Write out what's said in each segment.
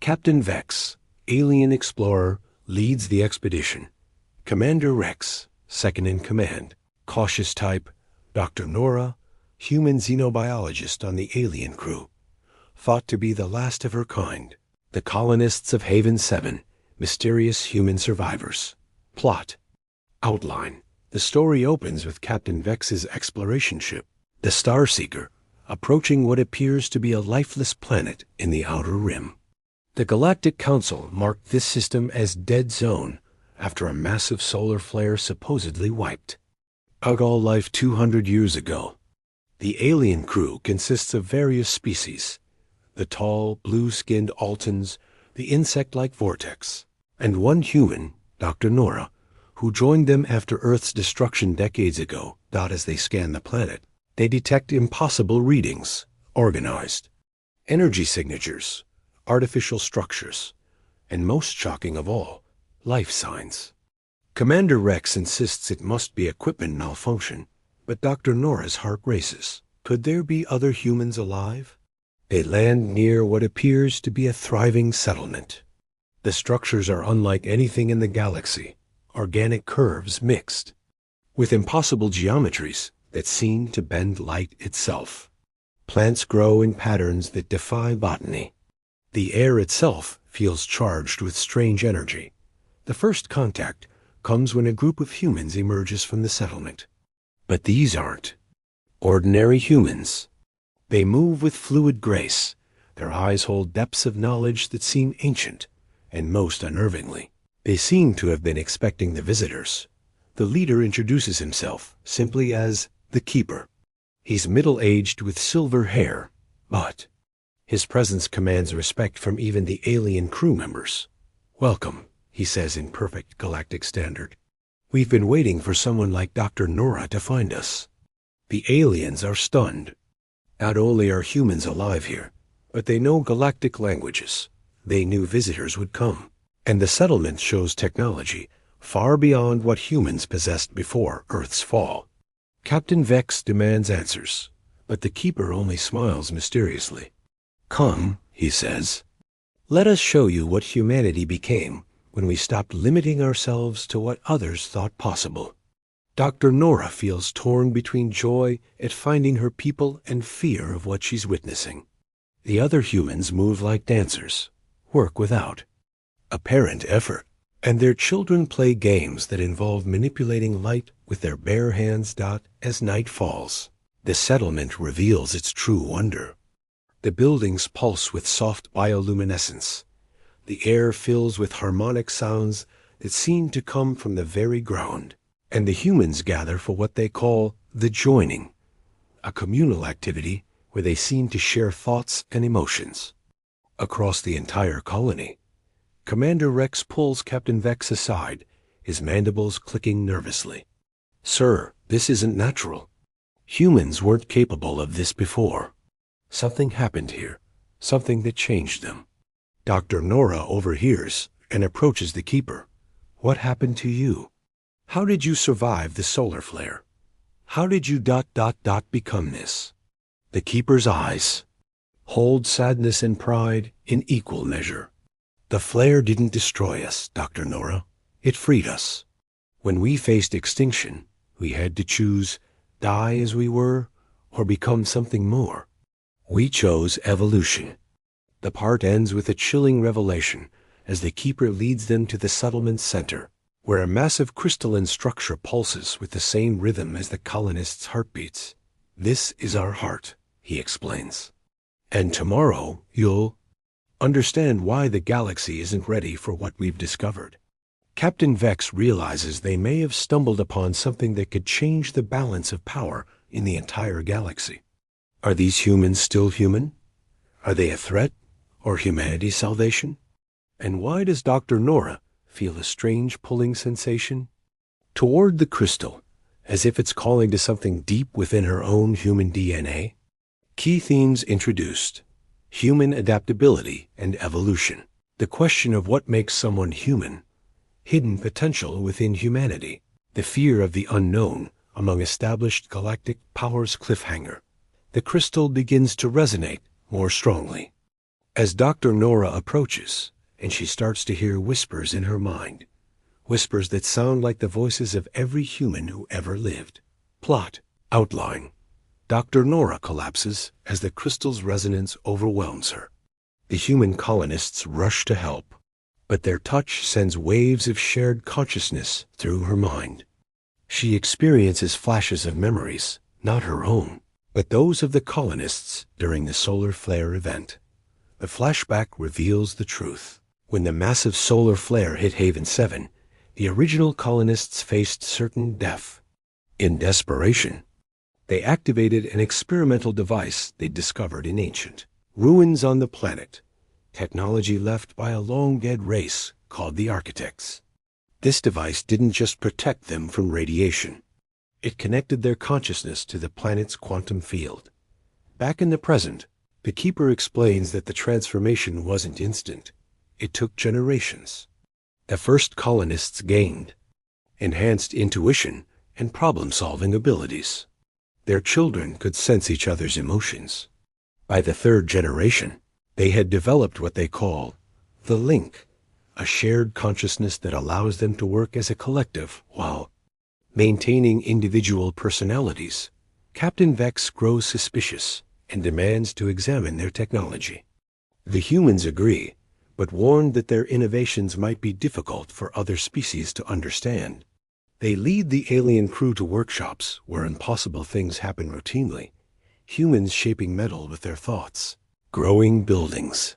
Captain Vex, alien explorer, leads the expedition. Commander Rex, second in command. Cautious type, Dr. Nora, human xenobiologist on the alien crew. Thought to be the last of her kind. The colonists of Haven 7, mysterious human survivors. Plot. Outline. The story opens with Captain Vex's exploration ship, the Starseeker, approaching what appears to be a lifeless planet in the Outer Rim. The Galactic Council marked this system as dead zone after a massive solar flare supposedly wiped out all life 200 years ago. The alien crew consists of various species: the tall, blue-skinned Altons, the insect-like Vortex, and one human, Dr. Nora, who joined them after Earth's destruction decades ago. As they scan the planet, they detect impossible readings, organized energy signatures, artificial structures, and most shocking of all, life signs. Commander Rex insists it must be equipment malfunction, but Dr. Nora's heart races. Could there be other humans alive? They land near what appears to be a thriving settlement. The structures are unlike anything in the galaxy, organic curves mixed with impossible geometries that seem to bend light itself. Plants grow in patterns that defy botany. The air itself feels charged with strange energy. The first contact comes when a group of humans emerges from the settlement. But these aren't ordinary humans. They move with fluid grace. Their eyes hold depths of knowledge that seem ancient, and most unnervingly, they seem to have been expecting the visitors. The leader introduces himself simply as the Keeper. He's middle-aged with silver hair, but his presence commands respect from even the alien crew members. "Welcome," he says in perfect galactic standard. "We've been waiting for someone like Dr. Nora to find us." The aliens are stunned. Not only are humans alive here, but they know galactic languages. They knew visitors would come, and the settlement shows technology far beyond what humans possessed before Earth's fall. Captain Vex demands answers, but the Keeper only smiles mysteriously. "Come," he says. "Let us show you what humanity became when we stopped limiting ourselves to what others thought possible." Dr. Nora feels torn between joy at finding her people and fear of what she's witnessing. The other humans move like dancers, work without apparent effort, and their children play games that involve manipulating light with their bare hands. As night falls, the settlement reveals its true wonder. The buildings pulse with soft bioluminescence. The air fills with harmonic sounds that seem to come from the very ground. And the humans gather for what they call the joining, a communal activity where they seem to share thoughts and emotions. Across the entire colony, Commander Rex pulls Captain Vex aside, his mandibles clicking nervously. "Sir, this isn't natural. Humans weren't capable of this before. Something happened here, something that changed them." Dr. Nora overhears and approaches the Keeper. "What happened to you? How did you survive the solar flare? How did you become this?" The Keeper's eyes hold sadness and pride in equal measure. "The flare didn't destroy us, Dr. Nora. It freed us. When we faced extinction, we had to choose die as we were or become something more. We chose evolution." The part ends with a chilling revelation as the Keeper leads them to the settlement's center, where a massive crystalline structure pulses with the same rhythm as the colonists' heartbeats. "This is our heart," he explains. "And tomorrow you'll understand why the galaxy isn't ready for what we've discovered." Captain Vex realizes they may have stumbled upon something that could change the balance of power in the entire galaxy. Are these humans still human? Are they a threat or humanity's salvation? And why does Dr. Nora feel a strange pulling sensation toward the crystal, as if it's calling to something deep within her own human DNA? Key themes introduced: human adaptability and evolution, the question of what makes someone human, hidden potential within humanity, the fear of the unknown among established galactic powers. Cliffhanger: the crystal begins to resonate more strongly. As Dr. Nora approaches, and she starts to hear whispers in her mind, whispers that sound like the voices of every human who ever lived. Plot. Outline. Dr. Nora collapses as the crystal's resonance overwhelms her. The human colonists rush to help, but their touch sends waves of shared consciousness through her mind. She experiences flashes of memories, not her own, but those of the colonists during the solar flare event. The flashback reveals the truth. When the massive solar flare hit Haven 7, the original colonists faced certain death. In desperation, they activated an experimental device they discovered in ancient ruins on the planet, technology left by a long-dead race called the Architects. This device didn't just protect them from radiation. It connected their consciousness to the planet's quantum field. Back in the present, the Keeper explains that the transformation wasn't instant. It took generations. The first colonists gained enhanced intuition and problem-solving abilities. Their children could sense each other's emotions. By the third generation, they had developed what they call the link, a shared consciousness that allows them to work as a collective while maintaining individual personalities. Captain Vex grows suspicious and demands to examine their technology. The humans agree, but warn that their innovations might be difficult for other species to understand. They lead the alien crew to workshops where impossible things happen routinely, humans shaping metal with their thoughts, growing buildings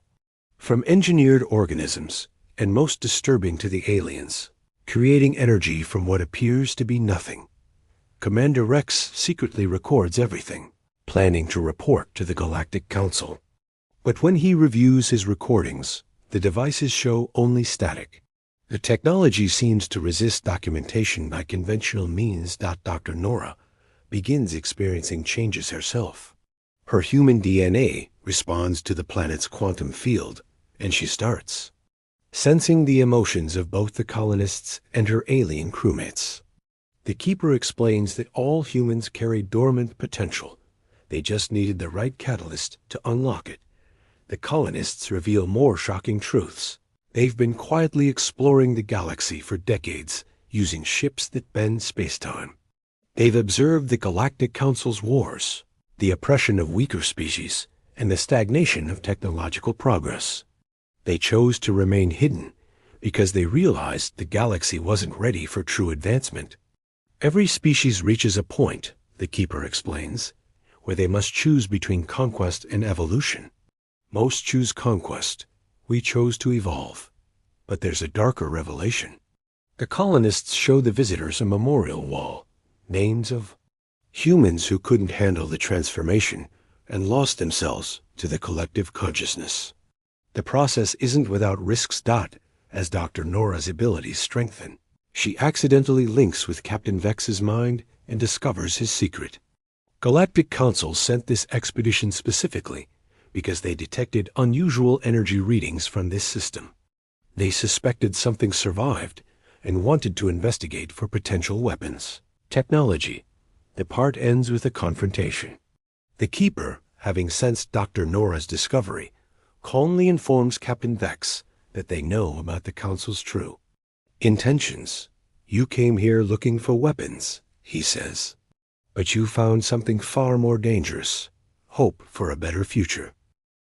from engineered organisms, and most disturbing to the aliens, creating energy from what appears to be nothing. Commander Rex secretly records everything, planning to report to the Galactic Council. But when he reviews his recordings, the devices show only static. The technology seems to resist documentation by conventional means. Dr. Nora begins experiencing changes herself. Her human DNA responds to the planet's quantum field, and she starts sensing the emotions of both the colonists and her alien crewmates. The Keeper explains that all humans carry dormant potential. They just needed the right catalyst to unlock it. The colonists reveal more shocking truths. They've been quietly exploring the galaxy for decades, using ships that bend spacetime. They've observed the Galactic Council's wars, the oppression of weaker species, and the stagnation of technological progress. They chose to remain hidden because they realized the galaxy wasn't ready for true advancement. Every species reaches a point, the Keeper explains, where they must choose between conquest and evolution. Most choose conquest. We chose to evolve. But there's a darker revelation. The colonists show the visitors a memorial wall, names of humans who couldn't handle the transformation and lost themselves to the collective consciousness. The process isn't without risks. As Dr. Nora's abilities strengthen, she accidentally links with Captain Vex's mind and discovers his secret. Galactic Council sent this expedition specifically because they detected unusual energy readings from this system. They suspected something survived and wanted to investigate for potential weapons. Technology. The part ends with a confrontation. The Keeper, having sensed Dr. Nora's discovery, calmly informs Captain Vex that they know about the Council's true intentions. You came here looking for weapons, he says. But you found something far more dangerous, hope for a better future.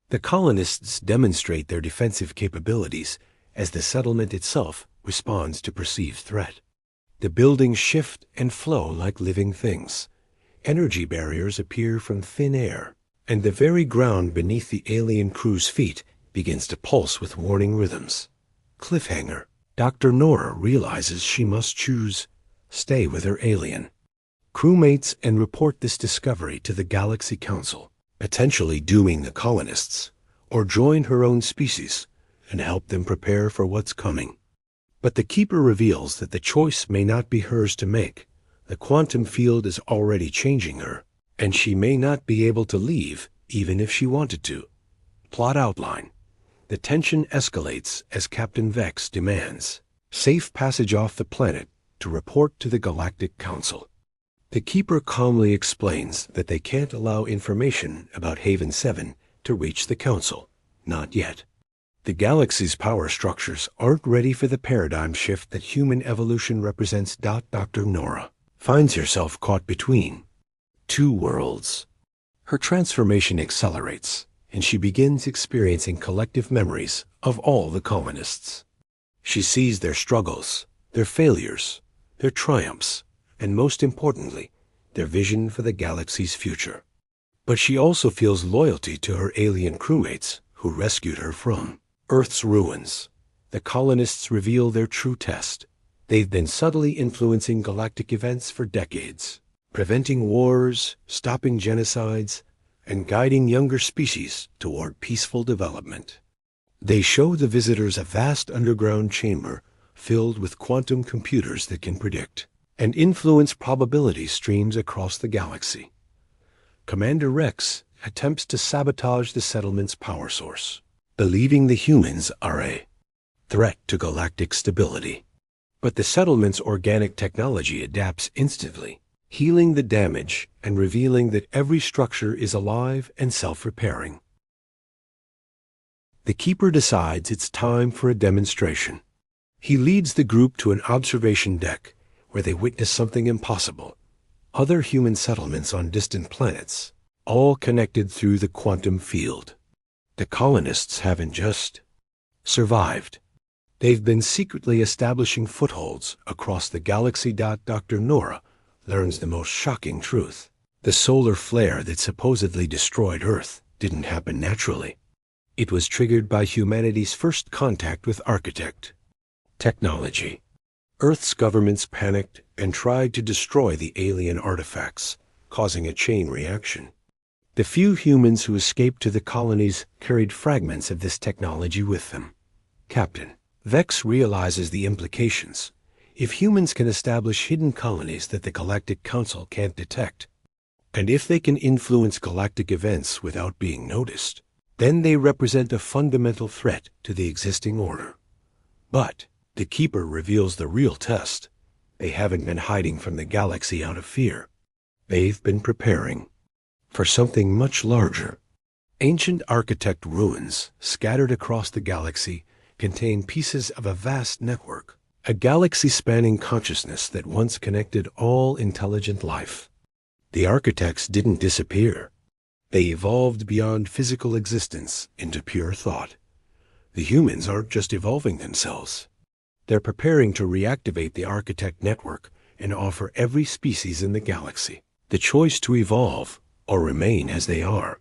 The colonists demonstrate their defensive capabilities as the settlement itself responds to perceived threat. The buildings shift and flow like living things. Energy barriers appear from thin air, and the very ground beneath the alien crew's feet begins to pulse with warning rhythms. Cliffhanger. Dr. Nora realizes she must choose stay with her alien crewmates and report this discovery to the Galaxy Council, potentially dooming the colonists, or join her own species and help them prepare for what's coming. But the Keeper reveals that the choice may not be hers to make. The quantum field is already changing her, and she may not be able to leave even if she wanted to. Plot outline. The tension escalates as Captain Vex demands safe passage off the planet to report to the Galactic Council. The Keeper calmly explains that they can't allow information about Haven 7 to reach the Council, Not yet. The galaxy's power structures aren't ready for the paradigm shift that human evolution represents. Dr. Nora finds herself caught between two worlds. Her transformation accelerates, and she begins experiencing collective memories of all the colonists. She sees their struggles, their failures, their triumphs, and most importantly, their vision for the galaxy's future. But she also feels loyalty to her alien crewmates who rescued her from Earth's ruins. The colonists reveal their true test. They've been subtly influencing galactic events for decades, preventing wars, stopping genocides, and guiding younger species toward peaceful development. They show the visitors a vast underground chamber filled with quantum computers that can predict and influence probability streams across the galaxy. Commander Rex attempts to sabotage the settlement's power source, believing the humans are a threat to galactic stability. But the settlement's organic technology adapts instantly, healing the damage and revealing that every structure is alive and self-repairing. The Keeper decides it's time for a demonstration. He leads the group to an observation deck where they witness something impossible. Other human settlements on distant planets, all connected through the quantum field. The colonists haven't just survived. They've been secretly establishing footholds across the galaxy. Dr. Nora learns the most shocking truth. The solar flare that supposedly destroyed Earth didn't happen naturally. It was triggered by humanity's first contact with architect technology. Earth's governments panicked and tried to destroy the alien artifacts, causing a chain reaction. The few humans who escaped to the colonies carried fragments of this technology with them. Captain Vex realizes the implications. If humans can establish hidden colonies that the Galactic Council can't detect, and if they can influence galactic events without being noticed, then they represent a fundamental threat to the existing order. But the Keeper reveals the real test. They haven't been hiding from the galaxy out of fear. They've been preparing for something much larger. Ancient architect ruins scattered across the galaxy contain pieces of a vast network, a galaxy-spanning consciousness that once connected all intelligent life. The architects didn't disappear. They evolved beyond physical existence into pure thought. The humans aren't just evolving themselves. They're preparing to reactivate the architect network and offer every species in the galaxy the choice to evolve or remain as they are.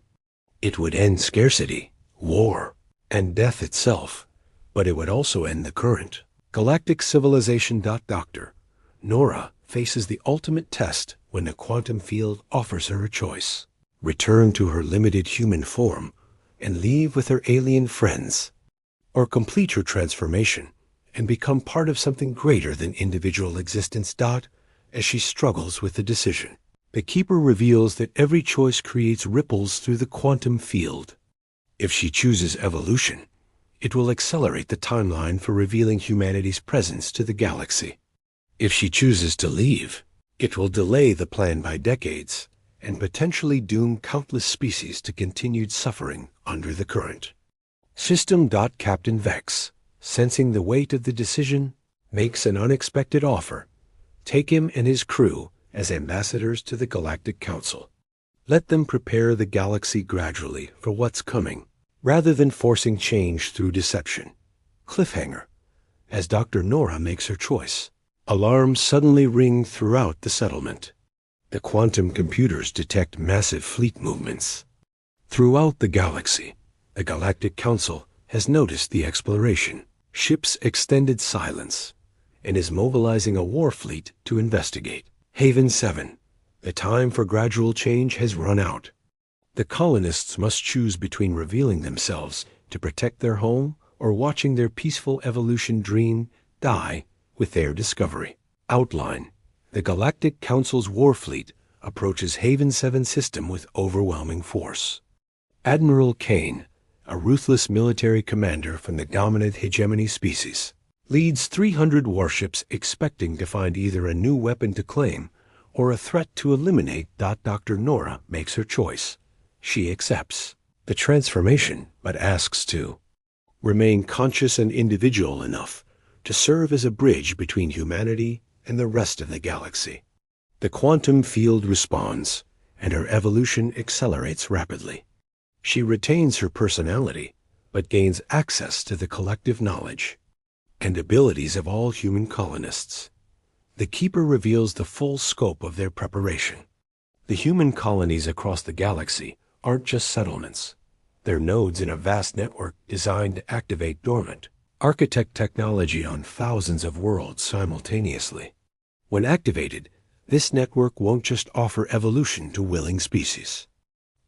It would end scarcity, war, and death itself, but it would also end the current galactic civilization. Dr. Nora faces the ultimate test when the quantum field offers her a choice: return to her limited human form and leave with her alien friends, or complete her transformation and become part of something greater than individual existence. As she struggles with the decision, the Keeper reveals that every choice creates ripples through the quantum field. If she chooses evolution, it will accelerate the timeline for revealing humanity's presence to the galaxy. If she chooses to leave, it will delay the plan by decades and potentially doom countless species to continued suffering under the current system. Captain Vex, sensing the weight of the decision, makes an unexpected offer. Take him and his crew as ambassadors to the Galactic Council. Let them prepare the galaxy gradually for what's coming, rather than forcing change through deception. Cliffhanger. As Dr. Nora makes her choice, alarms suddenly ring throughout the settlement. The quantum computers detect massive fleet movements throughout the galaxy. The Galactic Council has noticed the exploration ship's extended silence and is mobilizing a war fleet to investigate. Haven 7. The time for gradual change has run out. The colonists must choose between revealing themselves to protect their home or watching their peaceful evolution dream die with their discovery. Outline. The Galactic Council's war fleet approaches Haven 7 system with overwhelming force. Admiral Kane, a ruthless military commander from the dominant hegemony species, leads 300 warships expecting to find either a new weapon to claim or a threat to eliminate. Dr. Nora makes her choice. She accepts. the transformation, but asks to remain conscious and individual enough to serve as a bridge between humanity and the rest of the galaxy. The quantum field responds, and her evolution accelerates rapidly. She retains her personality, but gains access to the collective knowledge and abilities of all human colonists. The Keeper reveals the full scope of their preparation. The human colonies across the galaxy aren't just settlements. They're nodes in a vast network designed to activate dormant architect technology on thousands of worlds simultaneously. When activated, this network won't just offer evolution to willing species.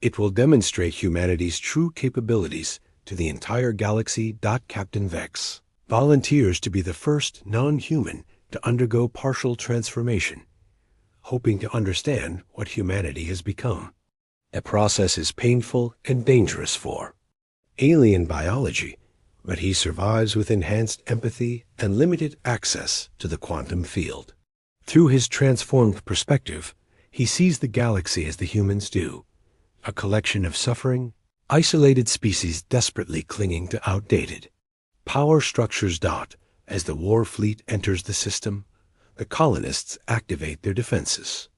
It will demonstrate humanity's true capabilities to the entire galaxy. Captain Vex volunteers to be the first non-human to undergo partial transformation, hoping to understand what humanity has become. A process is painful and dangerous for alien biology, but he survives with enhanced empathy and limited access to the quantum field. Through his transformed perspective, he sees the galaxy as the humans do, a collection of suffering, isolated species desperately clinging to outdated power structures. As the war fleet enters the system, the colonists activate their defenses.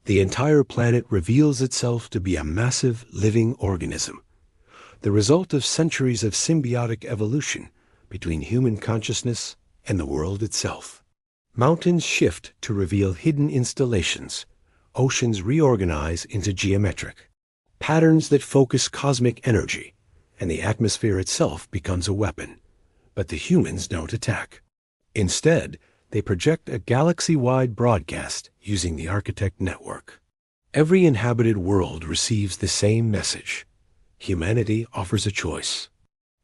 The entire planet reveals itself to be a massive living organism, the result of centuries of symbiotic evolution between human consciousness and the world itself. Mountains shift to reveal hidden installations. Oceans reorganize into geometric patterns that focus cosmic energy, and the atmosphere itself becomes a weapon. But the humans don't attack. Instead, they project a galaxy-wide broadcast using the Architect Network. Every inhabited world receives the same message. Humanity offers a choice: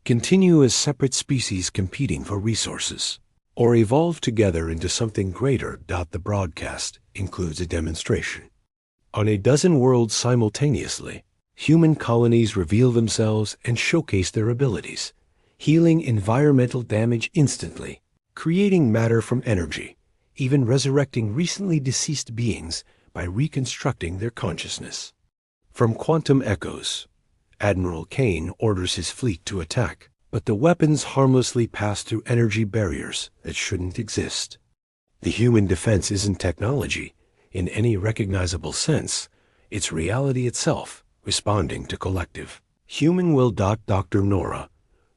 continue as separate species competing for resources, or evolve together into something greater. The broadcast includes a demonstration. On a dozen worlds simultaneously, human colonies reveal themselves and showcase their abilities, healing environmental damage instantly, creating matter from energy, even resurrecting recently deceased beings by reconstructing their consciousness. From quantum echoes, Admiral Kane orders his fleet to attack, but the weapons harmlessly pass through energy barriers that shouldn't exist. The human defense isn't technology in any recognizable sense. It's reality itself responding to collective human will. Dr. Nora,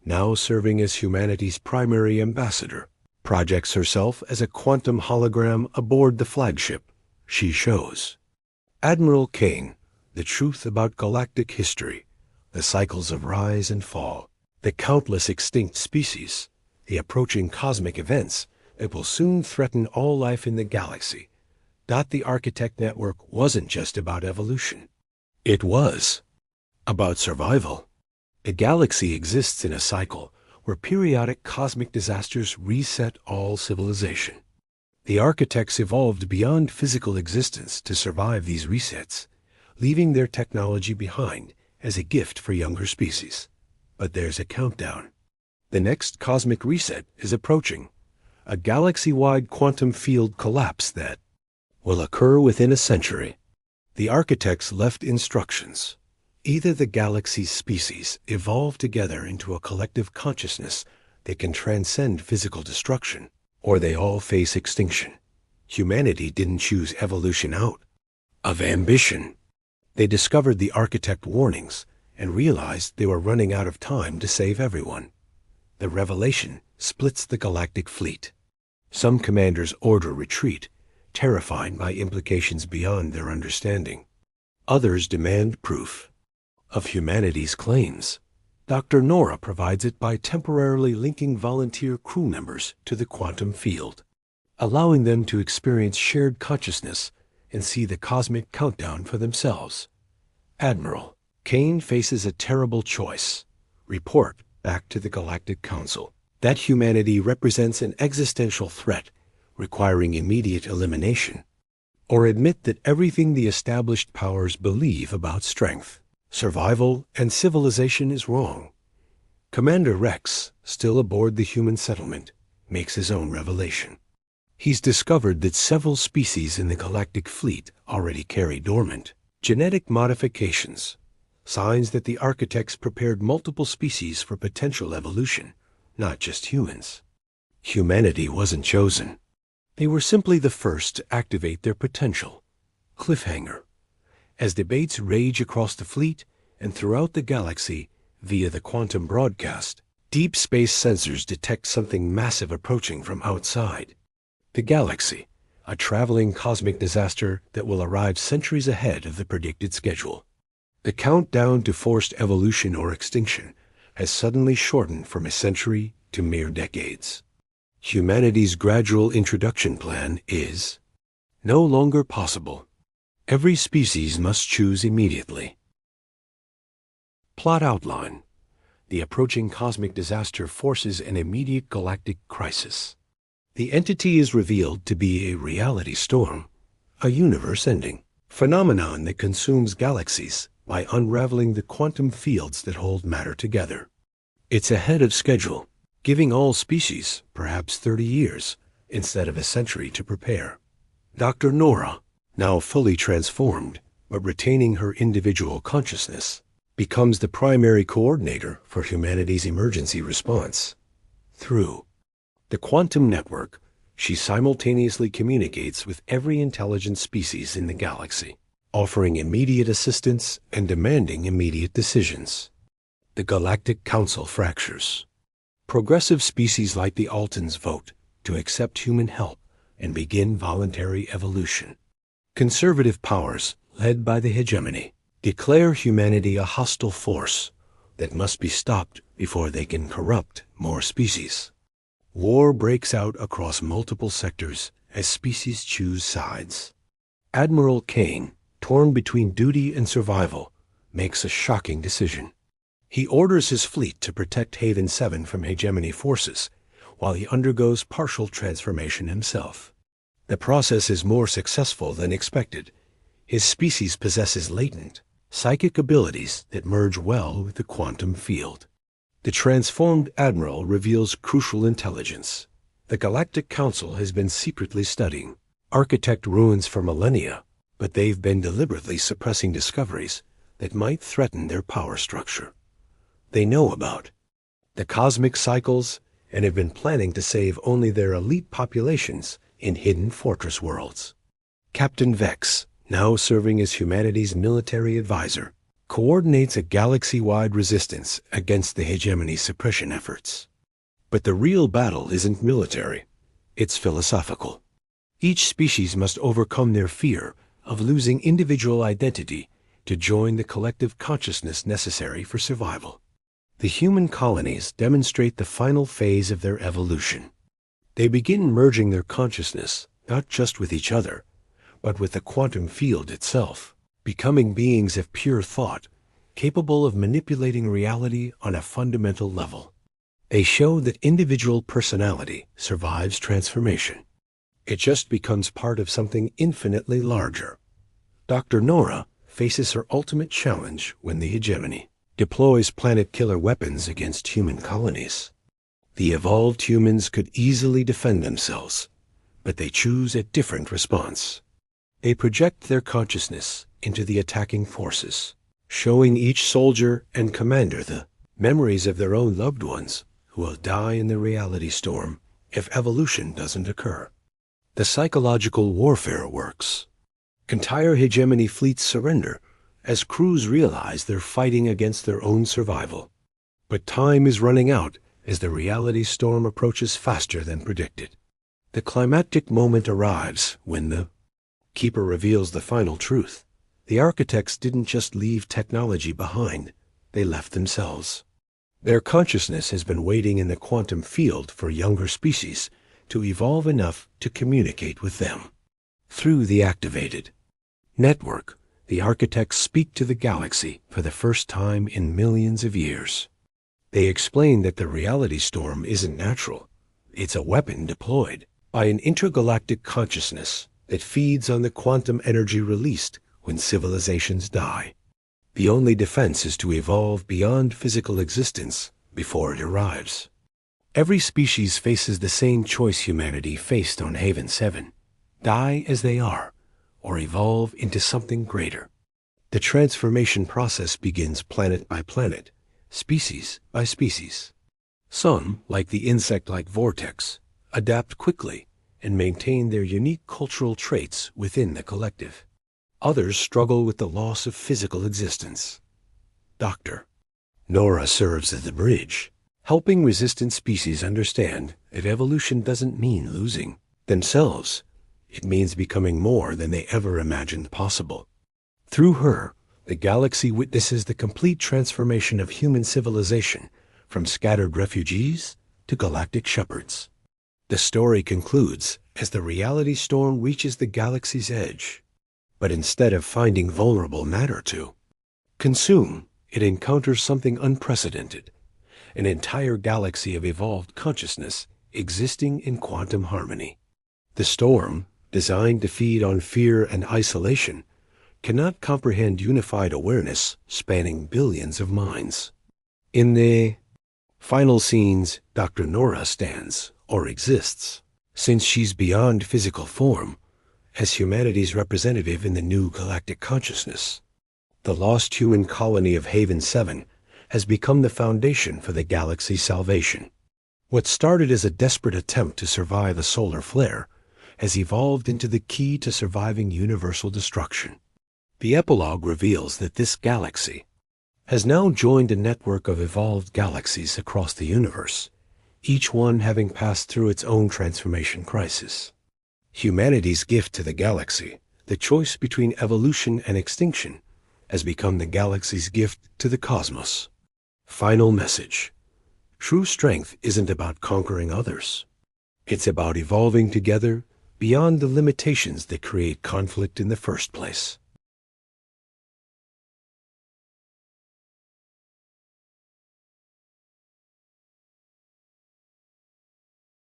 now serving as humanity's primary ambassador, projects herself as a quantum hologram aboard the flagship. She shows Admiral Kane the truth about galactic history, the cycles of rise and fall, the countless extinct species, the approaching cosmic events that will soon threaten all life in the galaxy. The Architect Network wasn't just about evolution. It was about survival. A galaxy exists in a cycle where periodic cosmic disasters reset all civilization. The architects evolved beyond physical existence to survive these resets, leaving their technology behind as a gift for younger species. But there's a countdown. The next cosmic reset is approaching, a galaxy-wide quantum field collapse that will occur within a century. The architects left instructions. Either the galaxy's species evolve together into a collective consciousness that can transcend physical destruction, or they all face extinction. Humanity didn't choose evolution out of ambition. They discovered the architect warnings and realized they were running out of time to save everyone. The revelation splits the galactic fleet. Some commanders order retreat, terrified by implications beyond their understanding. Others demand proof of humanity's claims. Dr. Nora provides it by temporarily linking volunteer crew members to the quantum field, allowing them to experience shared consciousness and see the cosmic countdown for themselves. Admiral Kane faces a terrible choice: report back to the Galactic Council that humanity represents an existential threat requiring immediate elimination, or admit that everything the established powers believe about strength, survival, and civilization is wrong. Commander Rex, still aboard the human settlement, makes his own revelation. He's discovered that several species in the galactic fleet already carry dormant genetic modifications, signs that the architects prepared multiple species for potential evolution, not just humans. Humanity wasn't chosen. They were simply the first to activate their potential. Cliffhanger. As debates rage across the fleet and throughout the galaxy via the quantum broadcast, deep space sensors detect something massive approaching from outside. The galaxy, a traveling cosmic disaster that will arrive centuries ahead of the predicted schedule. The countdown to forced evolution or extinction has suddenly shortened from a century to mere decades. Humanity's gradual introduction plan is no longer possible. Every species must choose immediately. Plot outline. The approaching cosmic disaster forces an immediate galactic crisis. The entity is revealed to be a reality storm, a universe-ending phenomenon that consumes galaxies by unraveling the quantum fields that hold matter together. It's ahead of schedule, giving all species perhaps 30 years instead of a century to prepare. Dr. Nora, now fully transformed but retaining her individual consciousness, becomes the primary coordinator for humanity's emergency response. Through the quantum network, she simultaneously communicates with every intelligent species in the galaxy, offering immediate assistance and demanding immediate decisions. The Galactic Council fractures. Progressive species like the Altans vote to accept human help and begin voluntary evolution. Conservative powers, led by the hegemony, declare humanity a hostile force that must be stopped before they can corrupt more species. War breaks out across multiple sectors as species choose sides. Admiral Kane, torn between duty and survival, makes a shocking decision. He orders his fleet to protect Haven 7 from hegemony forces, while he undergoes partial transformation himself. The process is more successful than expected. His species possesses latent, psychic abilities that merge well with the quantum field. The transformed Admiral reveals crucial intelligence. The Galactic Council has been secretly studying architect ruins for millennia, but they've been deliberately suppressing discoveries that might threaten their power structure. They know about the cosmic cycles and have been planning to save only their elite populations in hidden fortress worlds. Captain Vex, now serving as humanity's military advisor, coordinates a galaxy-wide resistance against the hegemony suppression efforts. But the real battle isn't military, it's philosophical. Each species must overcome their fear of losing individual identity to join the collective consciousness necessary for survival. The human colonies demonstrate the final phase of their evolution. They begin merging their consciousness not just with each other, but with the quantum field itself, becoming beings of pure thought, capable of manipulating reality on a fundamental level. They show that individual personality survives transformation. It just becomes part of something infinitely larger. Dr. Nora faces her ultimate challenge when the hegemony deploys planet-killer weapons against human colonies. The evolved humans could easily defend themselves, but they choose a different response. They project their consciousness into the attacking forces, showing each soldier and commander the memories of their own loved ones who will die in the reality storm if evolution doesn't occur. The psychological warfare works. Entire hegemony fleets surrender as crews realize they're fighting against their own survival. But time is running out as the reality storm approaches faster than predicted. The climactic moment arrives when the Keeper reveals the final truth. The architects didn't just leave technology behind, they left themselves. Their consciousness has been waiting in the quantum field for younger species to evolve enough to communicate with them. Through the activated network, the architects speak to the galaxy for the first time in millions of years. They explain that the reality storm isn't natural. It's a weapon deployed by an intergalactic consciousness that feeds on the quantum energy released when civilizations die. The only defense is to evolve beyond physical existence before it arrives. Every species faces the same choice humanity faced on Haven 7. Die as they are, or evolve into something greater. The transformation process begins planet by planet, species by species. Some, like the insect-like vortex, adapt quickly and maintain their unique cultural traits within the collective. Others struggle with the loss of physical existence. Dr. Nora serves as the bridge, helping resistant species understand that evolution doesn't mean losing themselves. It means becoming more than they ever imagined possible. Through her, the galaxy witnesses the complete transformation of human civilization, from scattered refugees to galactic shepherds. The story concludes as the reality storm reaches the galaxy's edge. But instead of finding vulnerable matter to consume, it encounters something unprecedented, an entire galaxy of evolved consciousness existing in quantum harmony. The storm, designed to feed on fear and isolation, cannot comprehend unified awareness spanning billions of minds. In the final scenes, Dr. Nora stands, or exists, since she's beyond physical form, as humanity's representative in the new galactic consciousness. The lost human colony of Haven 7 has become the foundation for the galaxy's salvation. What started as a desperate attempt to survive a solar flare has evolved into the key to surviving universal destruction. The epilogue reveals that this galaxy has now joined a network of evolved galaxies across the universe, each one having passed through its own transformation crisis. Humanity's gift to the galaxy, the choice between evolution and extinction, has become the galaxy's gift to the cosmos. Final message. True strength isn't about conquering others. It's about evolving together beyond the limitations that create conflict in the first place.